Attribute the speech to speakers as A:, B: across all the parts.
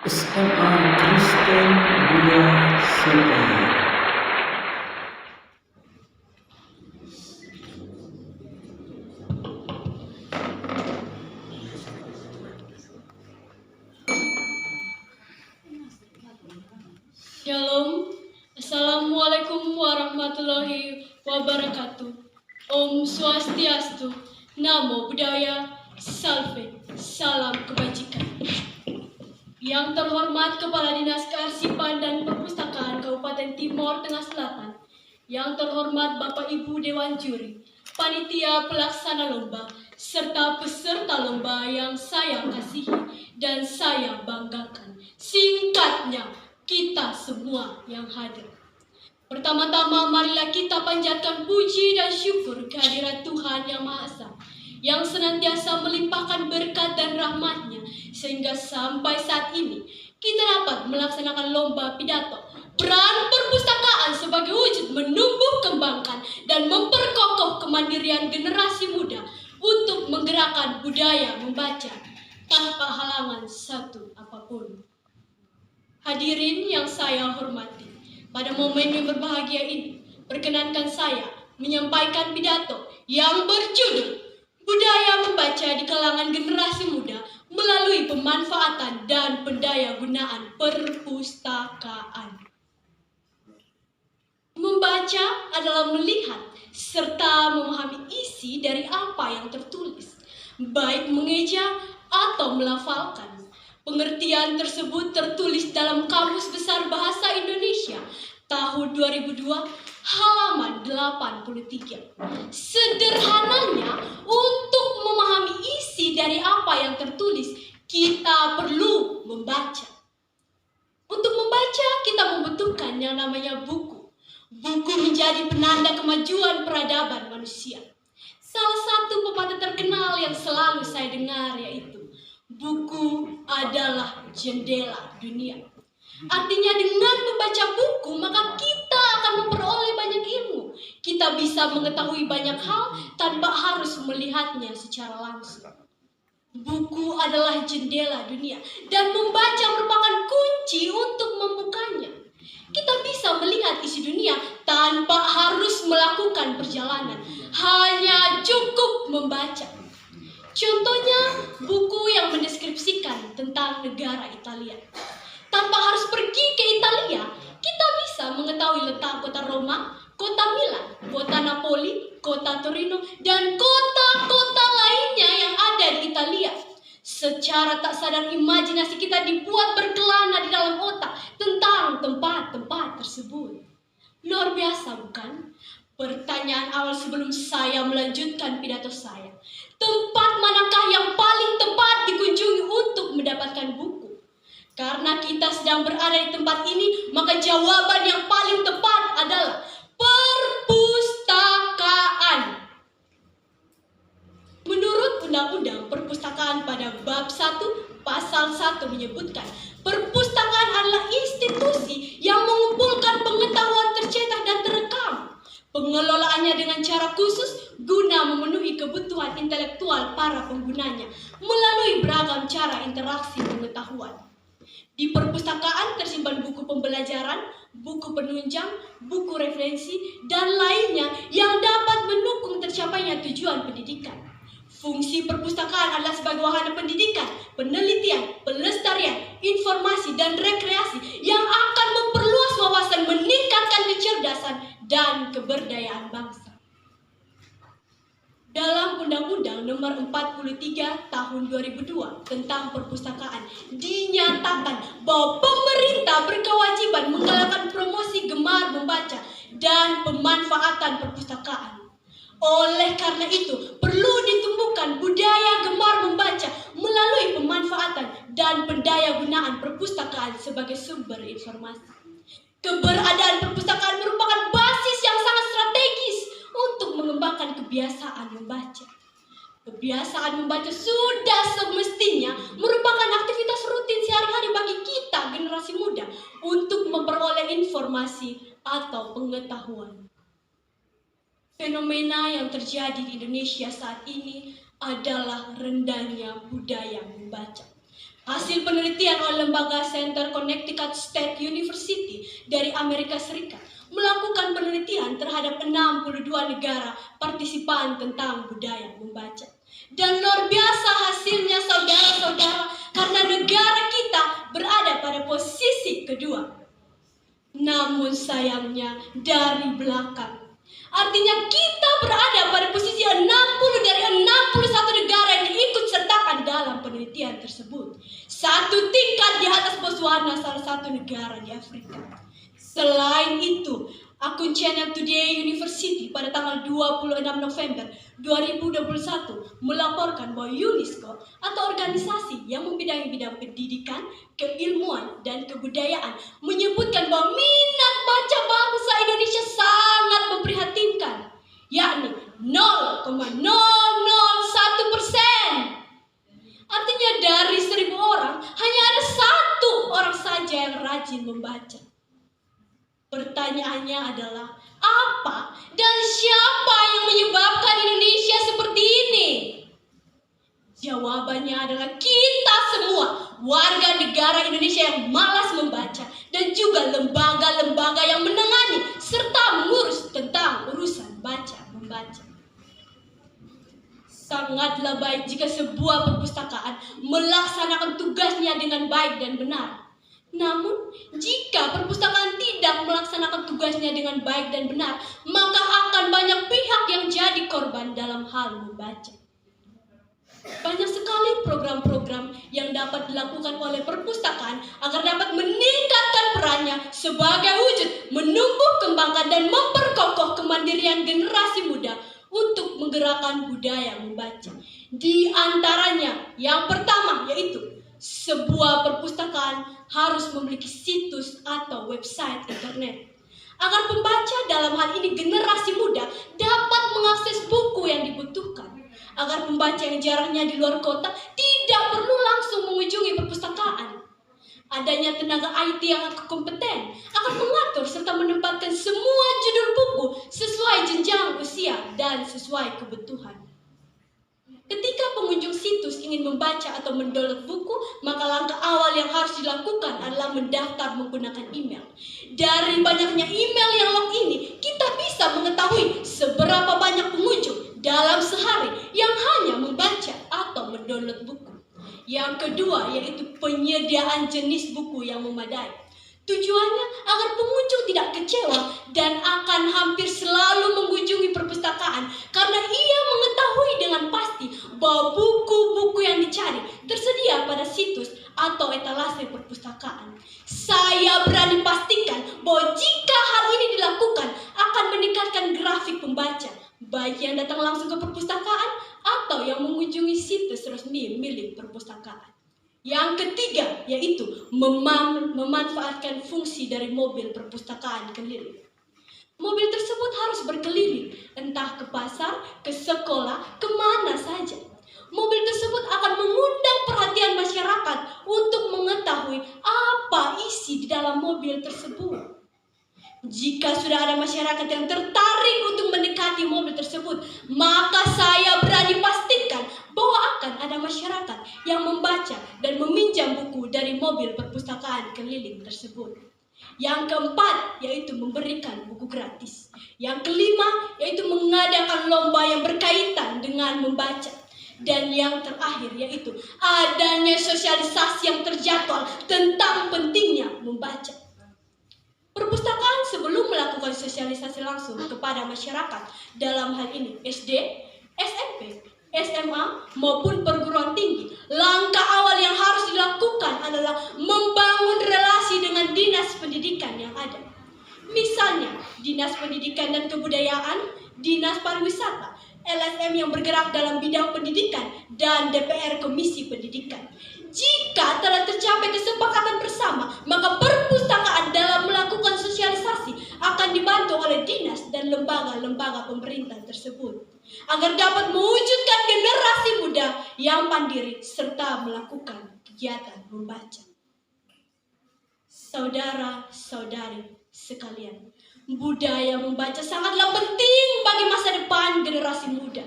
A: SMA Kristen 2 Surabaya.
B: Shalom, Assalamualaikum warahmatullahi wabarakatuh. Om Swastiastu, Namo Buddhaya, Salve, salam kebajikan. Yang terhormat Kepala Dinas Kearsipan dan Perpustakaan Kabupaten Timor Tengah Selatan, yang terhormat Bapak Ibu Dewan Juri, Panitia Pelaksana Lomba, serta peserta lomba yang saya kasihi dan saya banggakan. Singkatnya, kita semua yang hadir. Pertama-tama marilah kita panjatkan puji dan syukur kehadirat Tuhan Yang Maha Esa, yang senantiasa melimpahkan berkat dan rahmat-Nya, sehingga sampai saat ini kita dapat melaksanakan lomba pidato. Peran perpustakaan sebagai wujud menumbuh kembangkan dan memperkokoh kemandirian generasi muda untuk menggerakkan budaya membaca tanpa halangan satu apapun. Hadirin yang saya hormati, pada momen yang berbahagia ini, perkenankan saya menyampaikan pidato yang berjudul Budaya Membaca di Kalangan Generasi Muda melalui pemanfaatan dan pendayagunaan perpustakaan. Membaca adalah melihat serta memahami isi dari apa yang tertulis, baik mengeja atau melafalkan. Pengertian tersebut tertulis dalam Kamus Besar Bahasa Indonesia tahun 2002 halaman 83. Sederhananya, untuk memahami isi dari apa yang tertulis, kita perlu membaca. Untuk membaca, kita membutuhkan yang namanya buku. Buku menjadi penanda kemajuan peradaban manusia. Salah satu pepatah terkenal yang selalu saya dengar yaitu, buku adalah jendela dunia. Artinya dengan membaca buku, maka kita akan memperoleh banyak ilmu. Kita bisa mengetahui banyak hal tanpa harus melihatnya secara langsung. Buku adalah jendela dunia dan membaca merupakan kunci untuk membukanya. Kita bisa melihat isi dunia tanpa harus melakukan perjalanan, hanya cukup membaca. Contohnya, buku yang mendeskripsikan tentang negara Italia. Tanpa harus pergi ke Italia, kita bisa mengetahui letak kota Roma, kota Milan, kota Napoli, kota Torino, dan kota-kota lainnya yang ada di Italia. Secara tak sadar imajinasi kita dibuat berkelana di dalam otak tentang tempat-tempat tersebut. Luar biasa, bukan? Pertanyaan awal sebelum saya melanjutkan pidato saya, tempat manakah yang paling tepat dikunjungi untuk mendapatkan buku? Karena kita sedang berada di tempat ini, maka jawaban yang paling tepat adalah perpustakaan. Menurut Undang-Undang Perpustakaan pada bab 1 pasal 1 menyebutkan, perpustakaan adalah institusi yang mengumpulkan pengetahuan tercetak dan terekam. Pengelolaannya dengan cara khusus guna memenuhi kebutuhan intelektual para penggunanya melalui beragam cara interaksi pengetahuan. Di perpustakaan tersimpan buku pembelajaran, buku penunjang, buku referensi, dan lainnya yang dapat mendukung tercapainya tujuan pendidikan. Fungsi perpustakaan adalah sebagai wahana pendidikan, penelitian, pelestarian, informasi, dan rekreasi yang akan memperluas wawasan, meningkatkan kecerdasan, dan keberdayaan bangsa. Dalam Undang-Undang Nomor 43 Tahun 2002 tentang perpustakaan dinyatakan bahwa pemerintah berkewajiban menggalakkan promosi gemar membaca dan pemanfaatan perpustakaan. Oleh karena itu, perlu ditumbuhkan budaya gemar membaca melalui pemanfaatan dan pendayagunaan perpustakaan sebagai sumber informasi. Keberadaan perpustakaan merupakan basis yang sangat strategis untuk mengembangkan kebiasaan membaca. Kebiasaan membaca sudah semestinya merupakan aktivitas rutin sehari-hari bagi kita generasi muda untuk memperoleh informasi atau pengetahuan. Fenomena yang terjadi di Indonesia saat ini adalah rendahnya budaya membaca. Hasil penelitian oleh lembaga Center Connecticut State University dari Amerika Serikat melakukan penelitian terhadap 62 negara partisipan tentang budaya membaca. Dan luar biasa hasilnya saudara-saudara, karena negara kita berada pada posisi kedua. Namun sayangnya dari belakang. Artinya kita berada pada posisi 60 dari 61 negara yang diikut sertakan dalam penelitian tersebut. Satu tingkat di atas Botswana, salah satu negara di Afrika. Selain itu, akun channel Today University pada tanggal 26 November 2021 melaporkan bahwa UNESCO atau organisasi yang membidangi bidang pendidikan, keilmuan, dan kebudayaan menyebutkan bahwa minat baca bangsa Indonesia sangat memprihatinkan, yakni 0,001%. Artinya dari 1.000 orang hanya ada 1 orang saja yang rajin membaca. Pertanyaannya adalah, apa dan siapa yang menyebabkan Indonesia seperti ini? Jawabannya adalah kita semua, warga negara Indonesia yang malas membaca, dan juga lembaga-lembaga yang menangani serta mengurus tentang urusan baca-membaca. Sangatlah baik jika sebuah perpustakaan melaksanakan tugasnya dengan baik dan benar. Namun, jika perpustakaan tidak melaksanakan tugasnya dengan baik dan benar, maka akan banyak pihak yang jadi korban dalam hal membaca. Banyak sekali program-program yang dapat dilakukan oleh perpustakaan agar dapat meningkatkan perannya sebagai wujud menumbuh kembangkan dan memperkokoh kemandirian generasi muda untuk menggerakkan budaya membaca. Di antaranya, yang pertama yaitu sebuah perpustakaan harus memiliki situs atau website internet agar pembaca, dalam hal ini generasi muda, dapat mengakses buku yang dibutuhkan. Agar pembaca yang jaraknya di luar kota tidak perlu langsung mengunjungi perpustakaan. Adanya tenaga IT yang kompeten akan mengatur serta menempatkan semua judul buku sesuai jenjang usia dan sesuai kebutuhan. Ketika pengunjung situs ingin membaca atau mendownload buku, maka langkah awal yang harus dilakukan adalah mendaftar menggunakan email. Dari banyaknya email yang log ini, kita bisa mengetahui seberapa banyak pengunjung dalam sehari yang hanya membaca atau mendownload buku. Yang kedua yaitu penyediaan jenis buku yang memadai. Tujuannya agar pengunjung tidak kecewa dan akan hampir selalu mengunjungi perpustakaan karena ia mengetahui dengan pasti bahwa buku-buku yang dicari tersedia pada situs atau etalase perpustakaan. Saya berani pastikan bahwa jika hal ini dilakukan akan meningkatkan grafik pembaca, baik yang datang langsung ke perpustakaan atau yang mengunjungi situs resmi milik perpustakaan. Yang ketiga yaitu memanfaatkan fungsi dari mobil perpustakaan keliling. Mobil tersebut harus berkeliling, entah ke pasar, ke sekolah, kemana saja. Mobil tersebut akan mengundang perhatian masyarakat untuk mengetahui apa isi di dalam mobil tersebut. Jika sudah ada masyarakat yang tertarik untuk mendekati mobil tersebut, maka saya berani pastikan bahwa akan ada masyarakat yang membaca dan meminjam buku dari mobil perpustakaan keliling tersebut. Yang keempat yaitu memberikan buku gratis. Yang kelima yaitu mengadakan lomba yang berkaitan dengan membaca. Dan yang terakhir yaitu adanya sosialisasi yang terjadwal tentang pentingnya membaca. Perpustakaan sebelum melakukan sosialisasi langsung kepada masyarakat, dalam hal ini SD, SMP, SMA, maupun perguruan tinggi, langkah awal yang harus dilakukan adalah membangun relasi dengan dinas pendidikan yang ada. Misalnya, Dinas Pendidikan dan Kebudayaan, Dinas Pariwisata, LSM yang bergerak dalam bidang pendidikan, dan DPR Komisi Pendidikan. Jika telah tercapai kesepakatan bersama, maka perpustakaan dalam melakukan sosialisasi akan dibantu oleh dinas dan lembaga-lembaga pemerintah tersebut agar dapat mewujudkan generasi muda yang mandiri serta melakukan kegiatan membaca. Saudara-saudari sekalian, budaya membaca sangatlah penting bagi masa depan generasi muda.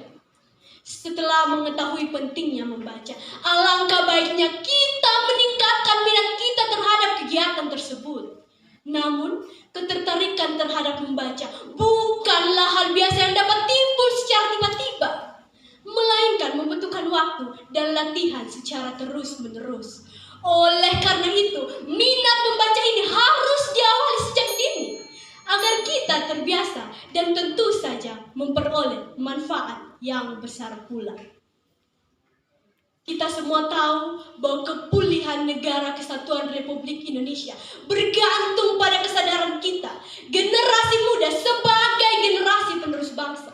B: Setelah mengetahui pentingnya membaca, alangkah baiknya kita meningkatkan minat kita terhadap kegiatan tersebut. Namun, ketertarikan terhadap membaca bukanlah hal biasa yang dapat timbul secara tiba-tiba, melainkan membutuhkan waktu dan latihan secara terus-menerus. Oleh karena itu, minat membaca ini harus diawali sejak dini, agar kita terbiasa dan tentu saja memperoleh manfaat yang besar pula. Kita semua tahu bahwa kepulihan Negara Kesatuan Republik Indonesia bergantung pada kesadaran kita, generasi muda sebagai generasi penerus bangsa.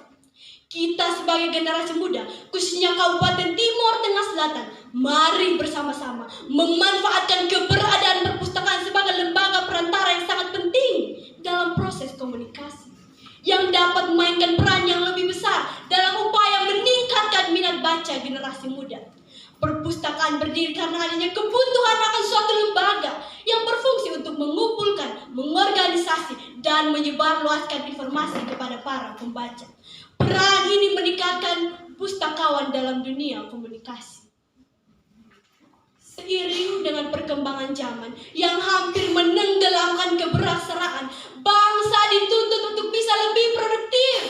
B: Kita sebagai generasi muda, khususnya Kabupaten Timur Tengah Selatan, mari bersama-sama memanfaatkan keberadaan perpustakaan sebagai lembaga perantara yang sangat penting dalam proses komunikasi, yang dapat memainkan peran yang lebih besar dalam upaya meningkatkan minat baca generasi muda. Perpustakaan berdiri karena adanya kebutuhan akan suatu lembaga yang berfungsi untuk mengumpulkan, mengorganisasi, dan menyebarluaskan informasi kepada para pembaca. Peran ini meningkatkan pustakawan dalam dunia komunikasi. Seiring dengan perkembangan zaman yang hampir menenggelamkan kebersamaan, bangsa dituntut untuk bisa lebih produktif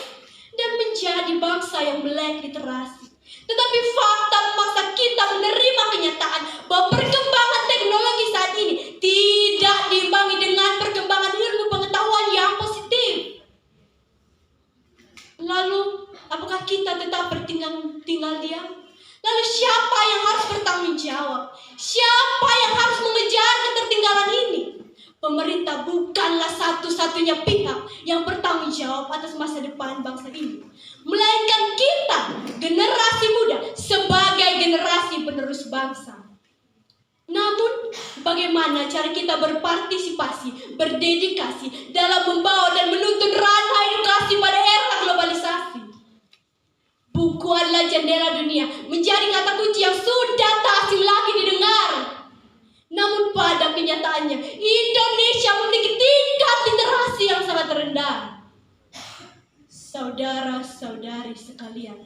B: dan menjadi bangsa yang melek literasi. Tetapi fakta memaksa kita menerima kenyataan bahwa perkembangan teknologi saat ini tidak diimbangi dengan perkembangan ilmu pengetahuan yang positif. Lalu, apakah kita tetap tinggal diam? Lalu siapa yang harus bertanggung jawab? Siapa yang harus mengejar ketertinggalan ini? Pemerintah bukanlah satu-satunya pihak yang bertanggung jawab atas masa depan bangsa ini, melainkan kita, generasi muda, sebagai generasi penerus bangsa. Namun, bagaimana cara kita berpartisipasi, berdedikasi dalam membawa dan menuntun ranah edukasi pada era globalisasi? Buku adalah jendela dunia, menjadi kata kunci yang sudah tak asing lagi didengar. Namun pada kenyataannya, Indonesia memiliki tingkat literasi yang sangat rendah. Saudara-saudari sekalian,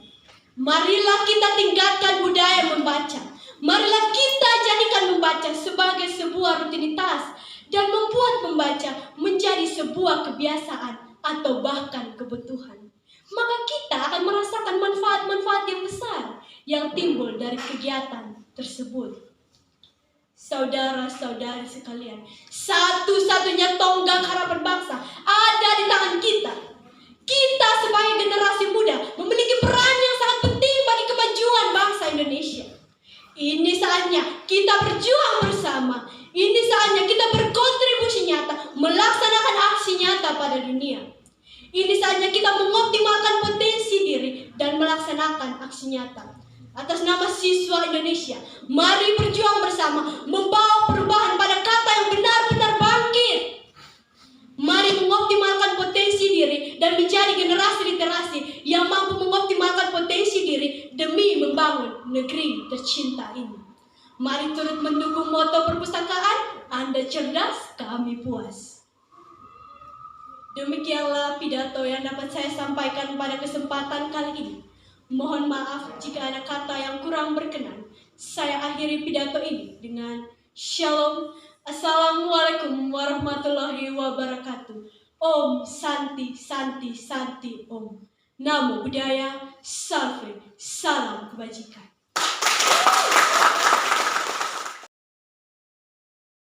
B: marilah kita tingkatkan budaya membaca. Marilah kita jadikan membaca sebagai sebuah rutinitas dan membuat membaca menjadi sebuah kebiasaan atau bahkan kebutuhan. Maka kita akan merasakan manfaat-manfaat yang besar yang timbul dari kegiatan tersebut. Saudara-saudari sekalian, satu-satunya tonggak harapan bangsa ada di tangan kita. Kita sebagai generasi muda memiliki peran yang sangat penting bagi kemajuan bangsa Indonesia. Ini saatnya kita berjuang bersama. Ini saatnya kita berkontribusi nyata, melaksanakan aksi nyata pada dunia. Ini saatnya kita mengoptimalkan potensi diri dan melaksanakan aksi nyata. Atas nama siswa Indonesia, mari berjuang bersama, membawa perubahan pada kata yang benar-benar bangkit. Mari mengoptimalkan potensi diri dan menjadi generasi literasi yang mampu mengoptimalkan potensi diri demi membangun negeri tercinta ini. Mari turut mendukung moto perpustakaan, Anda cerdas, kami puas. Demikianlah pidato yang dapat saya sampaikan pada kesempatan kali ini. Mohon maaf jika ada kata yang kurang berkenan. Saya akhiri pidato ini dengan Shalom. Assalamualaikum warahmatullahi wabarakatuh. Om Santi Santi Santi Om. Namo Buddhaya. Salve. Salam kebajikan.